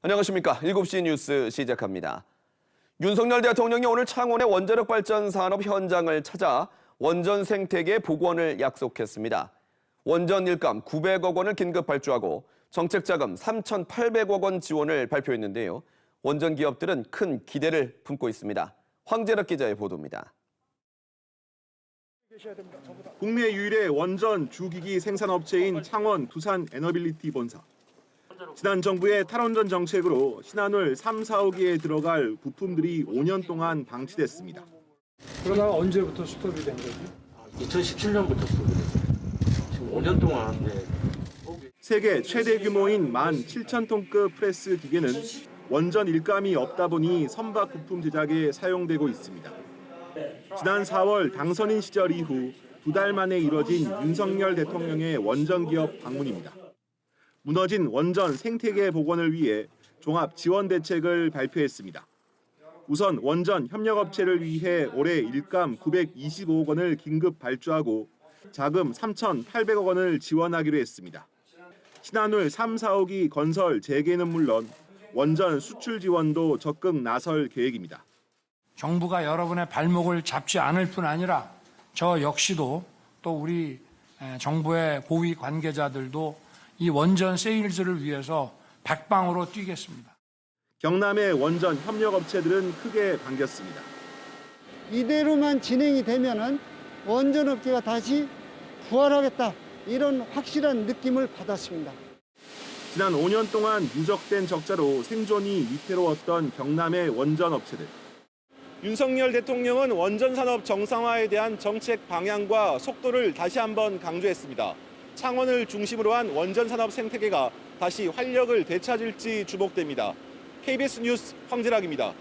안녕하십니까. 7시 뉴스 시작합니다. 윤석열 대통령이 오늘 창원의 원자력 발전 산업 현장을 찾아 원전 생태계 복원을 약속했습니다. 원전 일감 900억 원을 긴급 발주하고 정책 자금 3,800억 원 지원을 발표했는데요. 원전 기업들은 큰 기대를 품고 있습니다. 황재락 기자의 보도입니다. 국내 유일의 원전 주기기 생산업체인 창원 두산 에너빌리티 본사. 지난 정부의 탈원전 정책으로 신한울 3, 4호기에 들어갈 부품들이 5년 동안 방치됐습니다. 그러다가 언제부터 스톱이 된 거죠? 2017년부터 스톱이 됐어요. 지금 5년 동안. 세계 최대 규모인 17,000톤급 프레스 기계는 원전 일감이 없다 보니 선박 부품 제작에 사용되고 있습니다. 지난 4월 당선인 시절 이후 2달 만에 이뤄진 윤석열 대통령의 원전 기업 방문입니다. 무너진 원전 생태계 복원을 위해 종합 지원 대책을 발표했습니다. 우선 원전 협력업체를 위해 올해 일감 925억 원을 긴급 발주하고 자금 3,800억 원을 지원하기로 했습니다. 신한울 3, 4호기 건설 재개는 물론 원전 수출 지원도 적극 나설 계획입니다. 정부가 여러분의 발목을 잡지 않을 뿐 아니라 저 역시도 또 우리 정부의 고위 관계자들도 이 원전 세일즈를 위해서 백방으로 뛰겠습니다. 경남의 원전 협력업체들은 크게 반겼습니다. 이대로만 진행이 되면은 원전업계가 다시 부활하겠다, 이런 확실한 느낌을 받았습니다. 지난 5년 동안 누적된 적자로 생존이 위태로웠던 경남의 원전업체들. 윤석열 대통령은 원전 산업 정상화에 대한 정책 방향과 속도를 다시 한번 강조했습니다. 창원을 중심으로 한 원전 산업 생태계가 다시 활력을 되찾을지 주목됩니다. KBS 뉴스 황재락입니다.